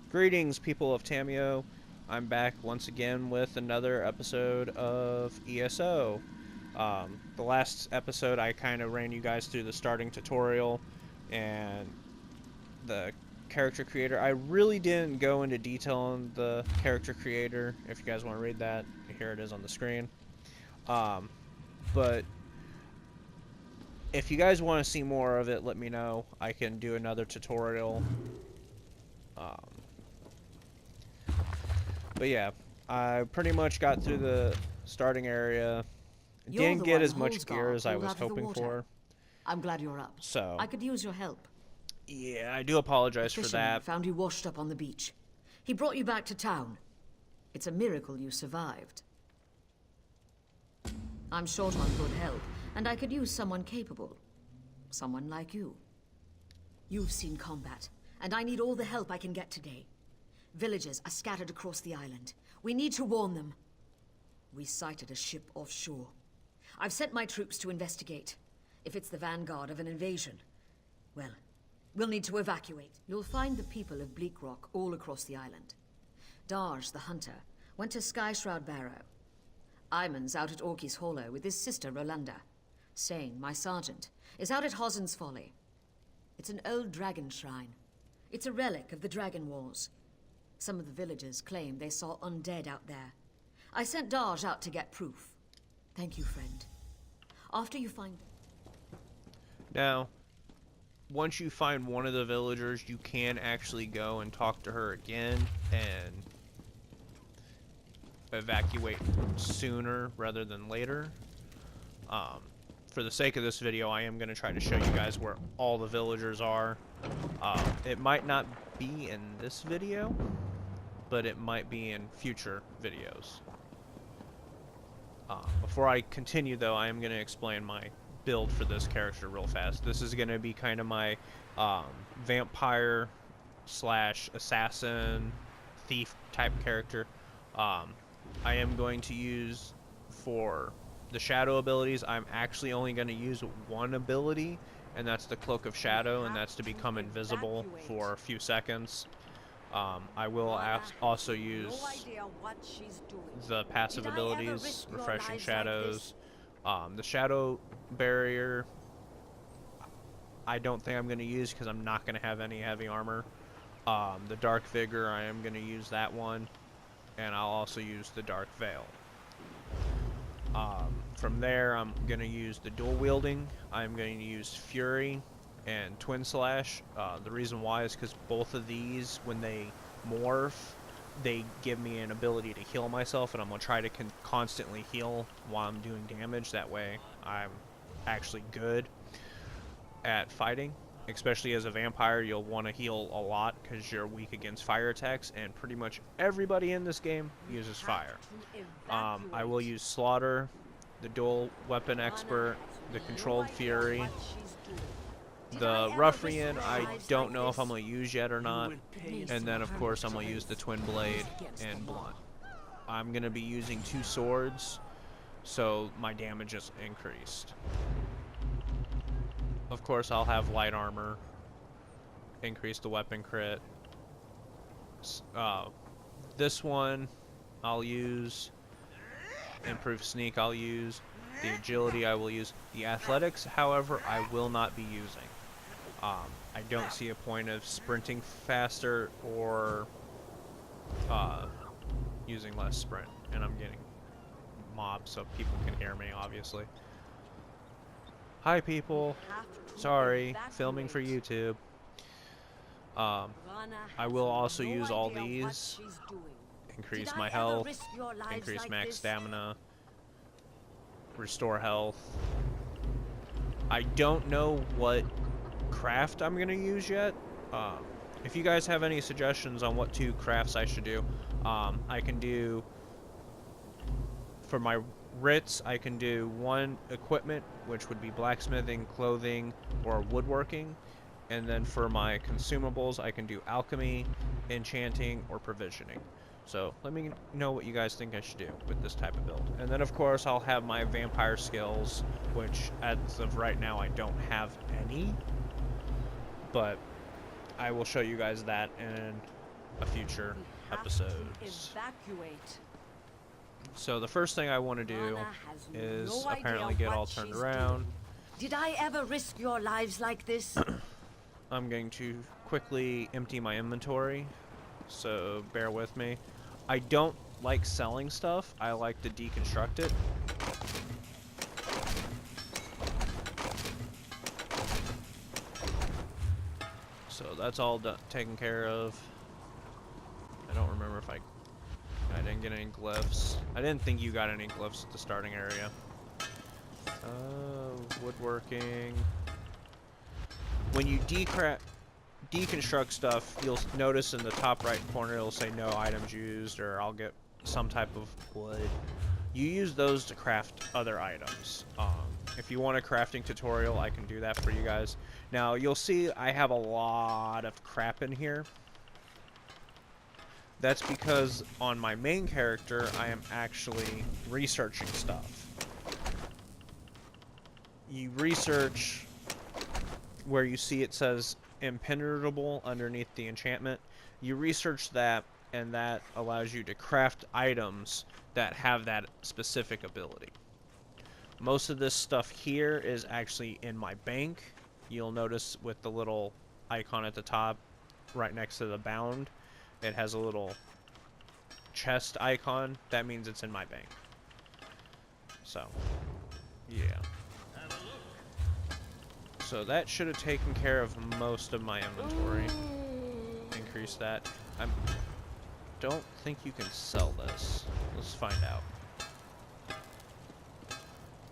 Greetings, people of Tamio. I'm back once again with another episode of ESO. The last episode, I kind of ran you guys through the starting tutorial and the character creator. I really didn't go into detail on the character creator. If you guys want to read that, here it is on the screen. But if you guys want to see more of it, let me know. I can do another tutorial. But yeah, I pretty much got through the starting area. Didn't get as much gear as I was hoping for. I'm glad you're up. So I could use your help. Yeah, I do apologize for that. Found you washed up on the beach. He brought you back to town. It's a miracle you survived. I'm short on good help, and I could use someone capable. Someone like you. You've seen combat, and I need all the help I can get today. Villagers are scattered across the island. We need to warn them. We sighted a ship offshore. I've sent my troops to investigate. If it's the vanguard of an invasion, well, we'll need to evacuate. You'll find the people of Bleakrock all across the island. Darj, the hunter, went to Sky Shroud Barrow. Iman's out at Orky's Hollow with his sister Rolanda. Sane, my sergeant, is out at Hosen's Folly. It's an old dragon shrine. It's a relic of the Dragon Wars. Some of the villagers claim they saw undead out there. I sent Darj out to get proof. Thank you, friend. After you find... Now, once you find one of the villagers, you can actually go and talk to her again and evacuate sooner rather than later. For the sake of this video, I am going to try to show you guys where all the villagers are. It might not be in this video, but it might be in future videos. Before I continue, though, I am going to explain my build for this character real fast. This is going to be kind of my vampire slash assassin thief type character. I am going to use, for the shadow abilities, I'm actually only going to use one ability, and that's the Cloak of Shadow, and that's to become invisible for a few seconds. I will also use the passive abilities, Refreshing Shadows. The Shadow Barrier, I don't think I'm going to use because I'm not going to have any heavy armor. The Dark Vigor, I am going to use that one, and I'll also use the Dark Veil. From there, I'm going to use the dual wielding. I'm going to use Fury and Twin Slash. The reason why is because both of these, when they morph, they give me an ability to heal myself, and I'm going to try to constantly heal while I'm doing damage. That way I'm actually good at fighting. Especially as a vampire, you'll want to heal a lot because you're weak against fire attacks, and pretty much everybody in this game uses fire. I will use Slaughter, the dual weapon expert, the controlled fury. The Ruffian, I don't know if I'm going to use yet or not. And then, of course, I'm going to use the Twin Blade and Blunt. I'm going to be using 2 swords, so my damage is increased. Of course, I'll have light armor, increase the weapon crit. This one, I'll use improved sneak. I'll use the agility. I will use the athletics. However, I will not be using. I don't see a point of sprinting faster or using less sprint. And I'm getting mobs so people can hear me, obviously. Hi, people. Sorry, filming for YouTube. I will also use all these. Increase my health, increase max stamina, restore health. I don't know what craft I'm going to use yet. If you guys have any suggestions on what 2 crafts I should do, I can do, for my writs, I can do 1 equipment, which would be blacksmithing, clothing, or woodworking. And then for my consumables, I can do alchemy, enchanting, or provisioning. So let me know what you guys think I should do with this type of build. And then, of course, I'll have my vampire skills, which as of right now I don't have any. But I will show you guys that in a future We have to episodes. evacuate. So the first thing I want to do Lana has is no idea apparently get what all turned she's around. doing. Did I ever risk your lives like this? I'm going to quickly empty my inventory, so bear with me. I don't like selling stuff. I like to deconstruct it. So that's all taken care of. I don't remember if I didn't get any glyphs. I didn't think you got any glyphs at the starting area. Woodworking. When you deconstruct stuff, you'll notice in the top right corner it'll say no items used, or I'll get some type of wood. You use those to craft other items. If you want a crafting tutorial, I can do that for you guys. Now, you'll see I have a lot of crap in here. That's because on my main character, I am actually researching stuff. You research where you see it says impenetrable underneath the enchantment. You research that, and that allows you to craft items that have that specific ability. Most of this stuff here is actually in my bank. You'll notice with the little icon at the top, right next to the bound, it has a little chest icon. That means it's in my bank. So, yeah. So that should have taken care of most of my inventory. Increase that. I don't think you can sell this. Let's find out.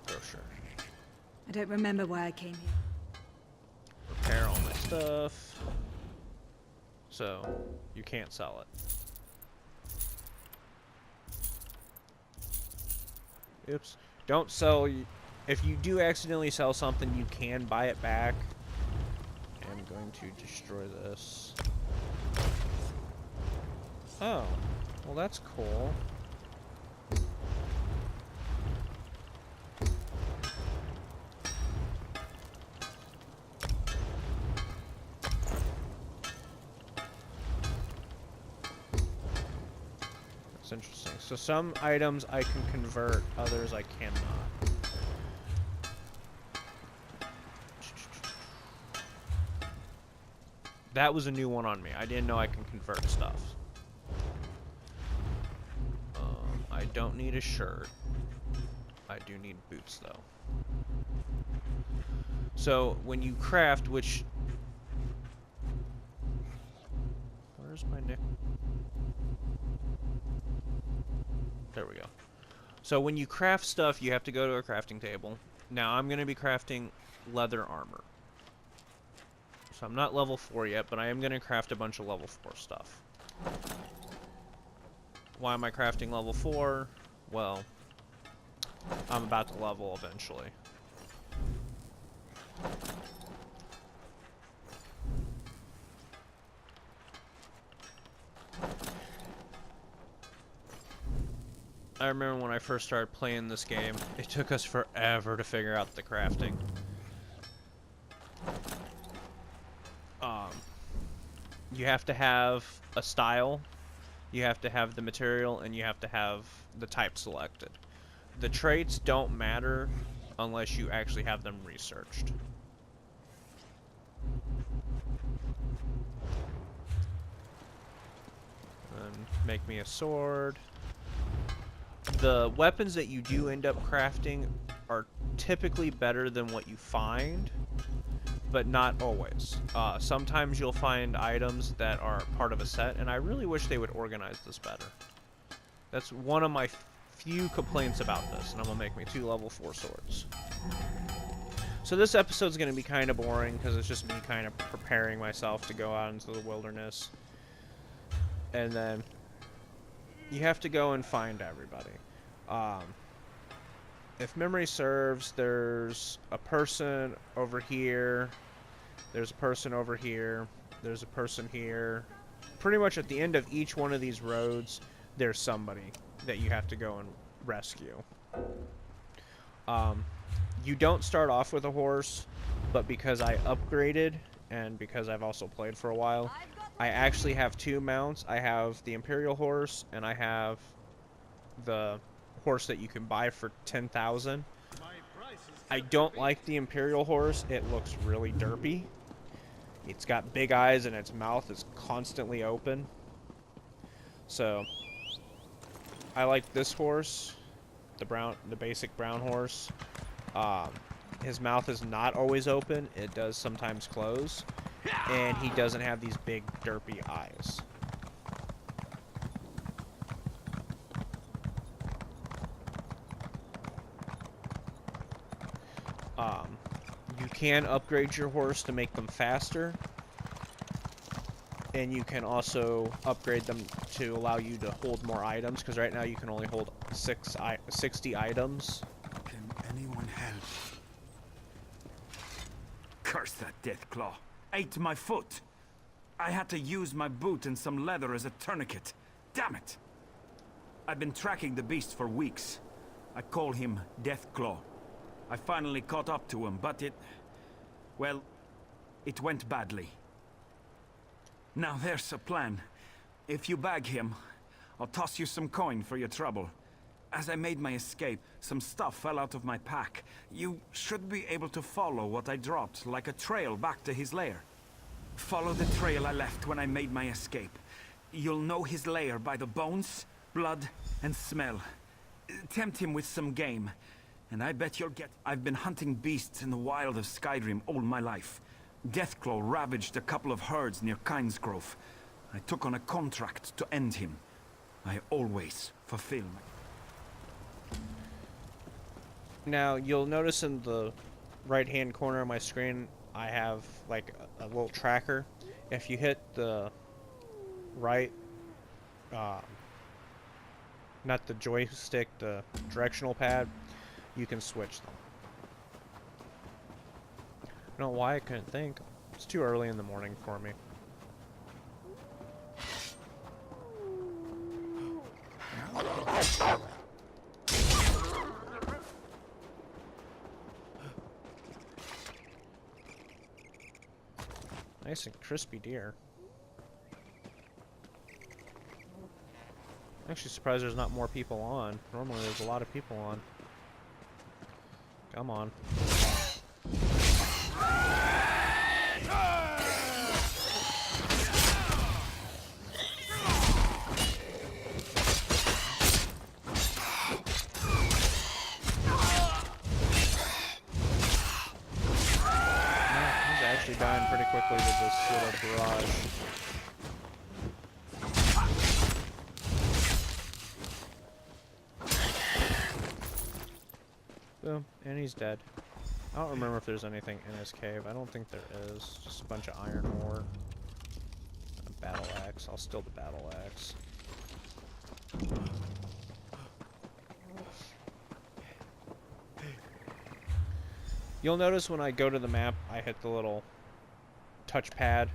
Grocer. I don't remember why I came here. Repair all my stuff. So, you can't sell it. Oops. Don't sell... If you do accidentally sell something, you can buy it back. I'm going to destroy this. Oh. Well, that's cool. That's interesting. So some items I can convert, others I cannot. That was a new one on me. I didn't know I can convert stuff. I don't need a shirt. I do need boots, though. So, when you craft, which... Where's my nick? There we go. So, when you craft stuff, you have to go to a crafting table. Now, I'm going to be crafting leather armor. So I'm not level 4 yet, but I am going to craft a bunch of level 4 stuff. Why am I crafting level 4? Well, I'm about to level eventually. I remember when I first started playing this game, it took us forever to figure out the crafting. You have to have a style, you have to have the material, and you have to have the type selected. The traits don't matter unless you actually have them researched. And make me a sword. The weapons that you do end up crafting are typically better than what you find, but not always. Sometimes you'll find items that are part of a set, and I really wish they would organize this better. That's one of my few complaints about this, and I'm going to make me 2 level 4 swords. So this episode's going to be kind of boring, because it's just me kind of preparing myself to go out into the wilderness. And then you have to go and find everybody. If memory serves, there's a person over here, there's a person over here, there's a person here. Pretty much at the end of each one of these roads, there's somebody that you have to go and rescue. You don't start off with a horse, but because I upgraded, and because I've also played for a while, I actually have two mounts. I have the Imperial horse, and I have the horse that you can buy for 10,000. I don't like the Imperial horse. It looks really derpy. It's got big eyes, and its mouth is constantly open. So, I like this horse, the basic brown horse. His mouth is not always open. It does sometimes close. And he doesn't have these big, derpy eyes. You can upgrade your horse to make them faster. And you can also upgrade them to allow you to hold more items, because right now you can only hold 60 items. Can anyone help? Curse that Deathclaw. Ate my foot. I had to use my boot and some leather as a tourniquet. Damn it! I've been tracking the beast for weeks. I call him Deathclaw. I finally caught up to him, but well, it went badly. Now there's a plan. If you bag him, I'll toss you some coin for your trouble. As I made my escape, some stuff fell out of my pack. You should be able to follow what I dropped, like a trail back to his lair. Follow the trail I left when I made my escape. You'll know his lair by the bones, blood, and smell. Tempt him with some game, and I bet you'll get... I've been hunting beasts in the wild of Skyrim all my life. Deathclaw ravaged a couple of herds near Kynesgrove. I took on a contract to end him. I always fulfill my... Now, you'll notice in the right-hand corner of my screen, I have, like, a little tracker. If you hit the right, not the joystick, the directional pad, you can switch them. I don't know why I couldn't think. It's too early in the morning for me. Nice and crispy deer. I'm actually surprised there's not more people on. Normally there's a lot of people on. Come on. He's dying pretty quickly with this little barrage. Boom, and he's dead. I don't remember if there's anything in his cave. I don't think there is. Just a bunch of iron ore. A battle axe. I'll steal the battle axe. You'll notice when I go to the map, I hit the little touchpad.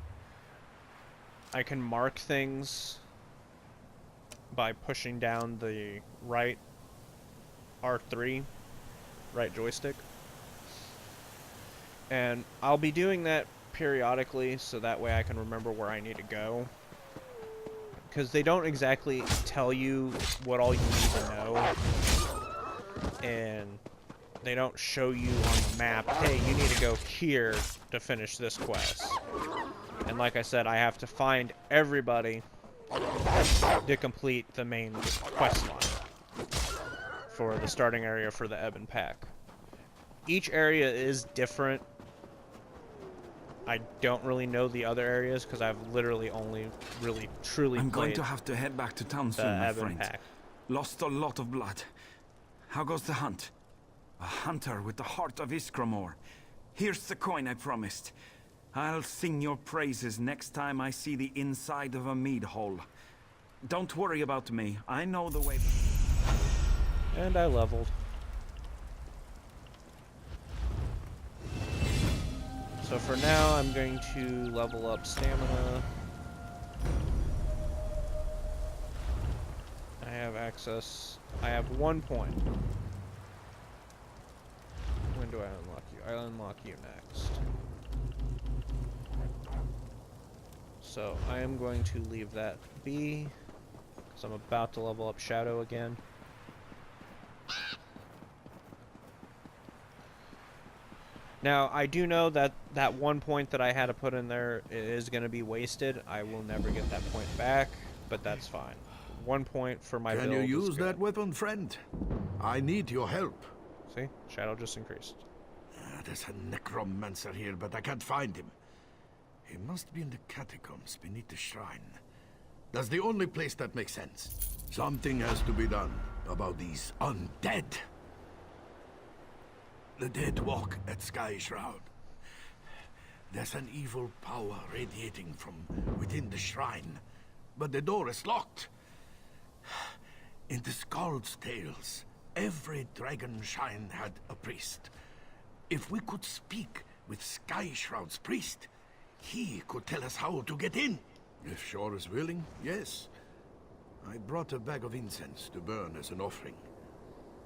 I can mark things by pushing down the right R3, right joystick. And I'll be doing that periodically so that way I can remember where I need to go. Because they don't exactly tell you what all you need to know. And they don't show you on the map, hey, you need to go here to finish this quest. And like I said, I have to find everybody to complete the main quest line for the starting area for the Ebon Pack. Each area is different. I don't really know the other areas because I've literally only really truly I'm played going to have to head back to town the soon, my Ebon friend. Pack. Lost a lot of blood. How goes the hunt? A hunter with the heart of Iskramor. Here's the coin I promised. I'll sing your praises next time I see the inside of a mead hole. Don't worry about me. I know the way. And I leveled. So for now, I'm going to level up stamina. I have access. I have 1 point. When do I unlock you? I unlock you next. So I am going to leave that be, because I'm about to level up Shadow again. Now, I do know that that 1 point that I had to put in there is going to be wasted. I will never get that point back, but that's fine. 1 point for my build. Can you use is good. that weapon, friend? I need your help. See? Shadow just increased. There's a necromancer here, but I can't find him. He must be in the catacombs beneath the shrine. That's the only place that makes sense. Something has to be done about these undead. The dead walk at Sky Shroud. There's an evil power radiating from within the shrine, but the door is locked. In the Skald's tales, every dragon shrine had a priest. If we could speak with Sky Shroud's priest, he could tell us how to get in. If Shore is willing, yes. I brought a bag of incense to burn as an offering.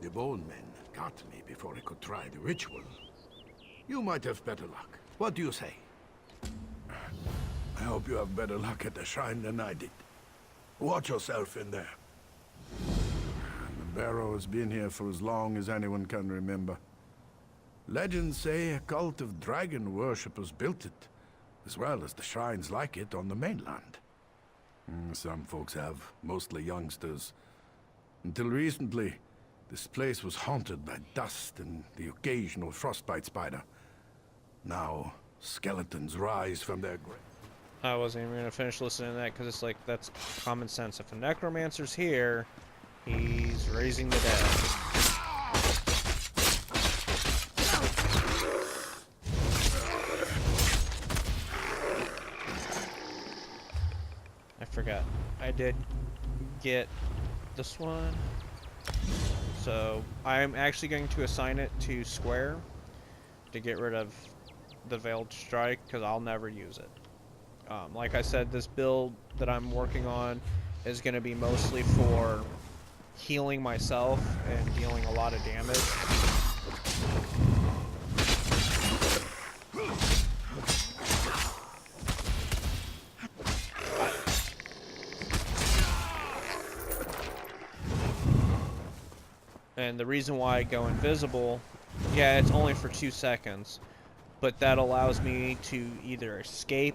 The bone men got me before I could try the ritual. You might have better luck. What do you say? I hope you have better luck at the shrine than I did. Watch yourself in there. The barrow has been here for as long as anyone can remember. Legends say a cult of dragon worshippers built it, as well as the shrines like it on the mainland. Some folks have, mostly youngsters. Until recently, this place was haunted by dust and the occasional frostbite spider. Now, skeletons rise from their graves. I wasn't even going to finish listening to that, because it's like, that's common sense. If a necromancer's here, he's raising the dead. I forgot. I did get this one. So I'm actually going to assign it to Square to get rid of the Veiled Strike, because I'll never use it. Like I said, this build that I'm working on is going to be mostly for healing myself and dealing a lot of damage. And the reason why I go invisible, yeah, it's only for 2 seconds, but that allows me to either escape,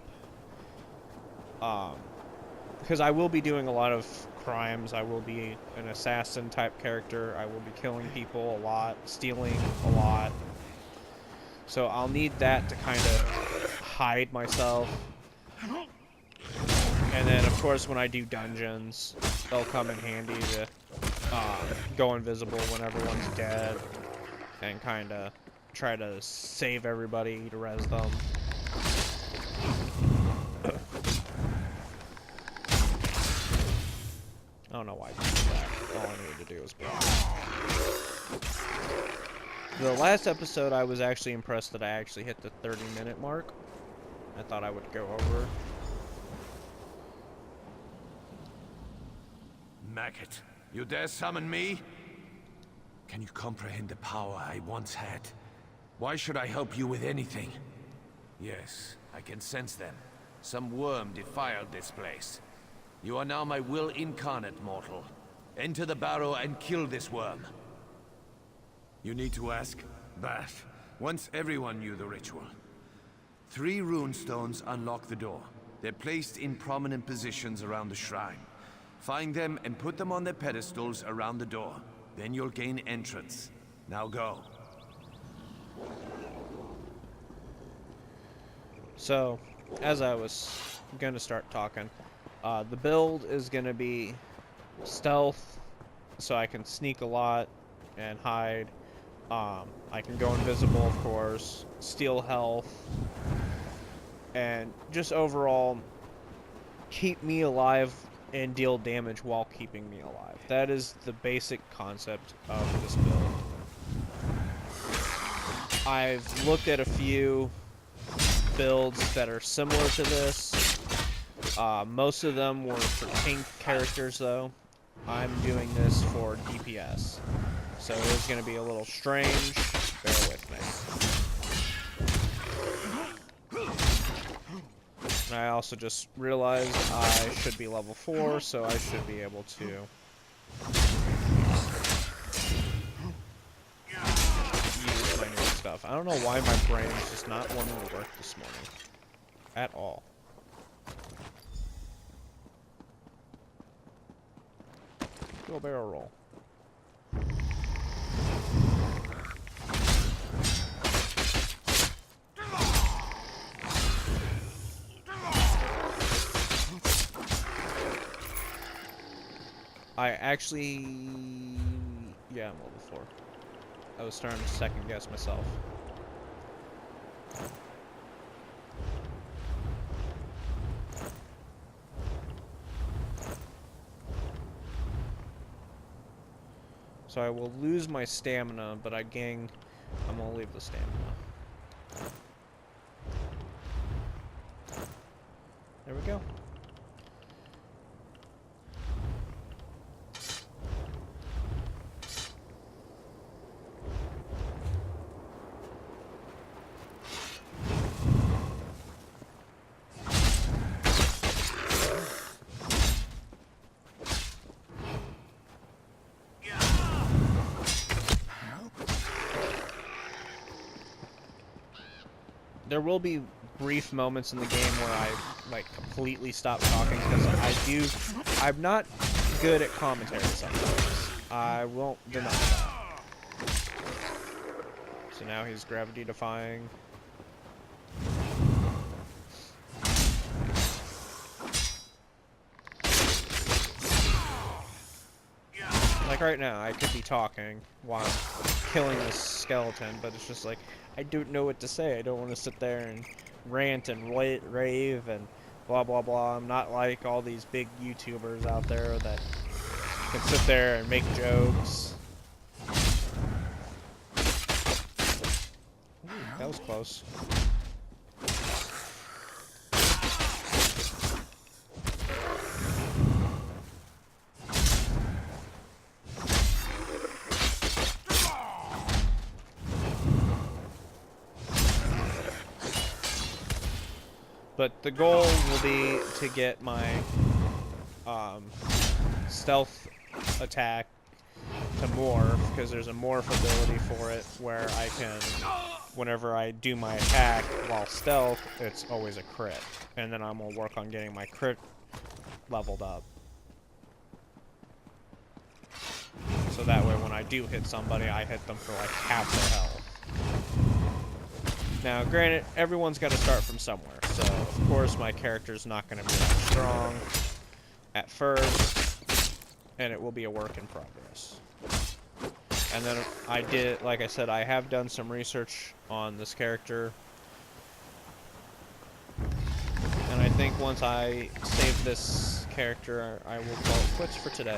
because I will be doing a lot of crimes. I will be an assassin type character. I will be killing people a lot, stealing a lot. So I'll need that to kind of hide myself. And then, of course, when I do dungeons, they'll come in handy to go invisible when everyone's dead and kind of try to save everybody to res them. I don't know why I did that. All I needed to do was block. The last episode, I was actually impressed that I actually hit the 30-minute mark. I thought I would go over. Maggot, you dare summon me? Can you comprehend the power I once had? Why should I help you with anything? Yes, I can sense them. Some worm defiled this place. You are now my will incarnate, mortal. Enter the barrow and kill this worm. You need to ask that. Once everyone knew the ritual. 3 rune stones unlock the door. They're placed in prominent positions around the shrine. Find them and put them on their pedestals around the door. Then you'll gain entrance. Now go. So, as I was going to start talking, the build is going to be stealth, so I can sneak a lot and hide. I can go invisible, of course, steal health, and just overall keep me alive and deal damage while keeping me alive. That is the basic concept of this build. I've looked at a few builds that are similar to this. Most of them were for tank characters, though. I'm doing this for DPS. So it is going to be a little strange. Bear with me. And I also just realized I should be level 4, so I should be able to use my new stuff. I don't know why my brain is just not wanting to work this morning. At all. Do a barrel roll. I actually... yeah, I'm level 4. I was starting to second guess myself. So I will lose my stamina, but I'm gonna leave the stamina. There we go. There will be brief moments in the game where I like completely stop talking because I'm not good at commentary sometimes. I won't deny that. So now he's gravity defying. Like right now, I could be talking while I'm killing this skeleton, but it's just like, I don't know what to say. I don't want to sit there and rant and rave and blah blah blah. I'm not like all these big YouTubers out there that can sit there and make jokes. Ooh, that was close. But the goal will be to get my stealth attack to morph, because there's a morph ability for it where I can, whenever I do my attack while stealth, it's always a crit. And then I'm going to work on getting my crit leveled up. So that way when I do hit somebody, I hit them for like half their health. Now, granted, everyone's got to start from somewhere, so of course my character's not going to be that strong at first, and it will be a work in progress. And then like I said, I have done some research on this character, and I think once I save this character, I will call it quits for today.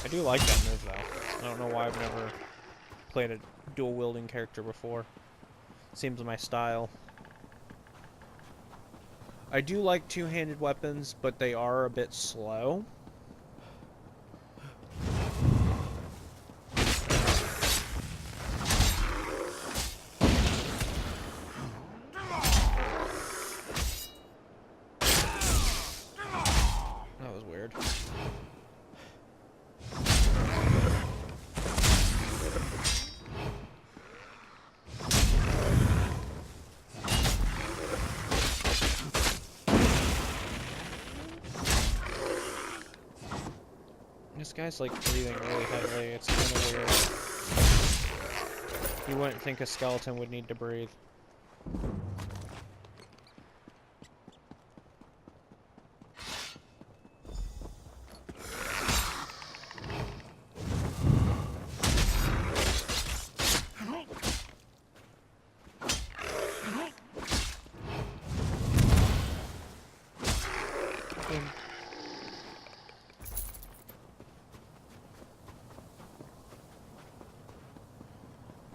I do like that move, though. I don't know why I've never played a dual-wielding character before. Seems my style. I do like two-handed weapons, but they are a bit slow. That was weird. This guy's like breathing really heavily, it's kind of weird. You wouldn't think a skeleton would need to breathe.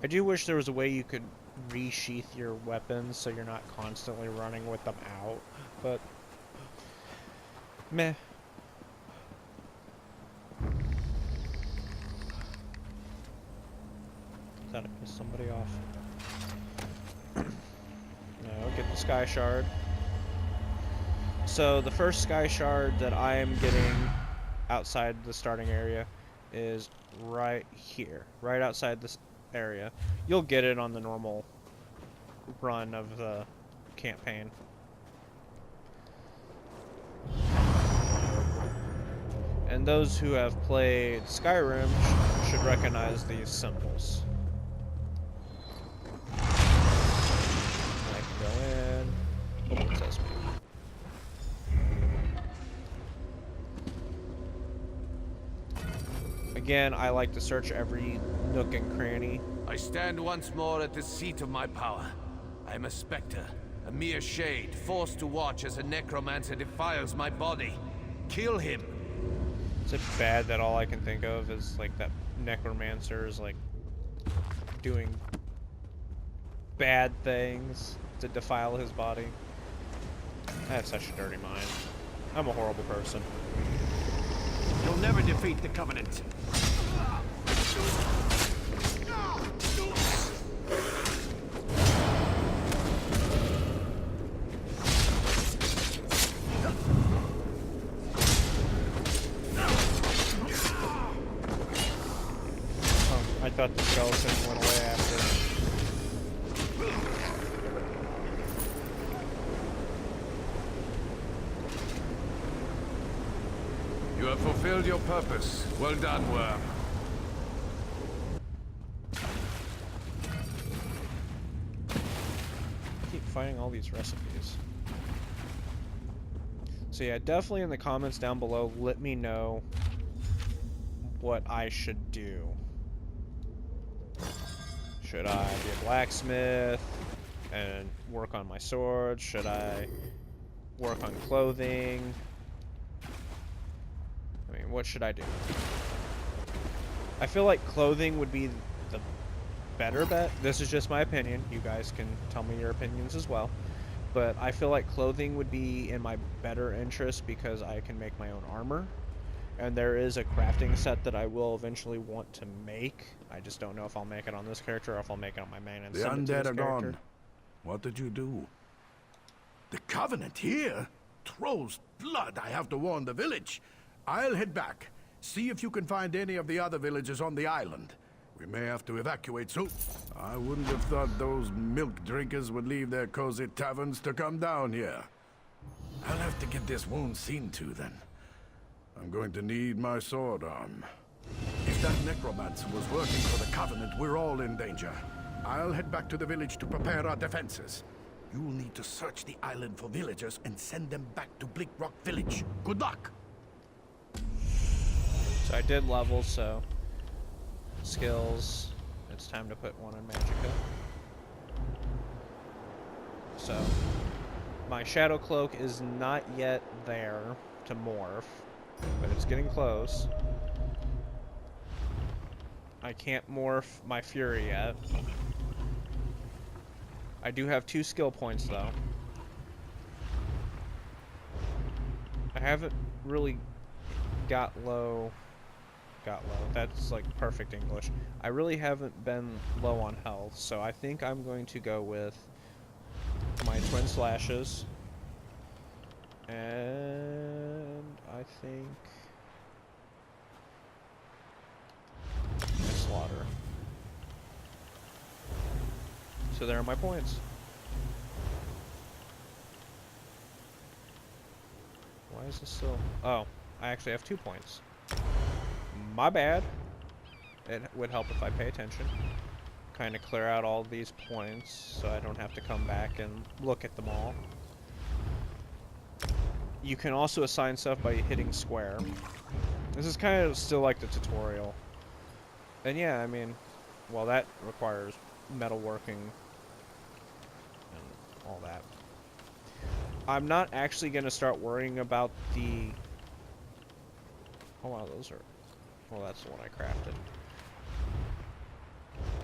I do wish there was a way you could resheath your weapons so you're not constantly running with them out, but meh. Thought I pissed somebody off. No, get the Sky Shard. So the first Sky Shard that I am getting outside the starting area is right here, right outside this area. You'll get it on the normal run of the campaign. And those who have played Skyrim should recognize these symbols. I can go in. Oh, it says me. Again, I like to search every nook and cranny. I stand once more at the seat of my power. I am a specter, a mere shade, forced to watch as a necromancer defiles my body. Kill him! Is it bad that all I can think of is like that necromancer is like doing bad things to defile his body? I have such a dirty mind. I'm a horrible person. You'll never defeat the Covenant. I thought the skeleton went away after. You have fulfilled your purpose. Well done, Worm. I keep finding all these recipes. So yeah, definitely in the comments down below, let me know what I should do. Should I be a blacksmith and work on my sword? Should I work on clothing? I mean, what should I do? I feel like clothing would be the better bet. This is just my opinion. You guys can tell me your opinions as well. But I feel like clothing would be in my better interest because I can make my own armor. And there is a crafting set that I will eventually want to make. I just don't know if I'll make it on this character or if I'll make it on my main and The send it to undead this are character. gone. What did you do? The Covenant here? Troll's blood, I have to warn the village. I'll head back. See if you can find any of the other villages on the island. We may have to evacuate soon. I wouldn't have thought those milk drinkers would leave their cozy taverns to come down here. I'll have to get this wound seen to then. I'm going to need my sword arm. If that necromancer was working for the Covenant, we're all in danger. I'll head back to the village to prepare our defenses. You'll need to search the island for villagers and send them back to Bleakrock Village. Good luck! So I did level, so skills. It's time to put one on Magicka. So my Shadow Cloak is not yet there to morph, but it's getting close. I can't morph my Fury yet. I do have 2 skill points though. I haven't really got low. That's like perfect English. I really haven't been low on health, so I think I'm going to go with my Twin Slashes. And I think my Slaughter. So there are my points. Why is this still... Oh, I actually have 2 points. My bad. It would help if I pay attention. Kind of clear out all these points so I don't have to come back and look at them all. You can also assign stuff by hitting square. This is kind of still like the tutorial. And yeah, I mean, well, that requires metalworking and all that. I'm not actually going to start worrying about the... Oh wow, those are... Well, that's the one I crafted.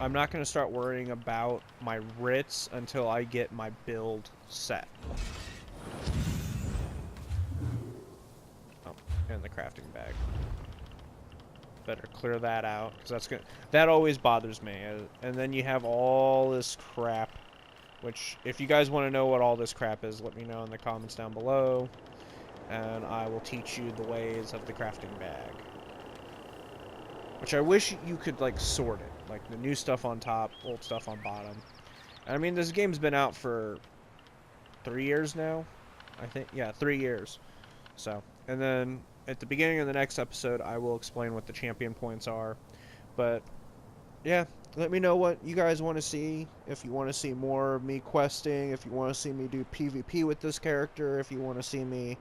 I'm not going to start worrying about my writs until I get my build set. Oh, and the crafting bag. Better clear that out, because that's gonna... That always bothers me. And then you have all this crap Which, if you guys want to know what all this crap is, let me know in the comments down below, and I will teach you the ways of the crafting bag. Which I wish you could, like, sort it. Like, the new stuff on top, old stuff on bottom. And, I mean, this game's been out for 3 years now, I think. Yeah, 3 years. So, and then at the beginning of the next episode, I will explain what the champion points are. But, yeah, let me know what you guys want to see. If you want to see more of me questing, if you want to see me do PvP with this character, if you want to see me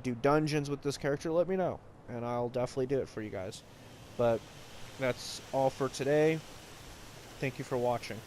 do dungeons with this character, let me know. And I'll definitely do it for you guys. But that's all for today. Thank you for watching.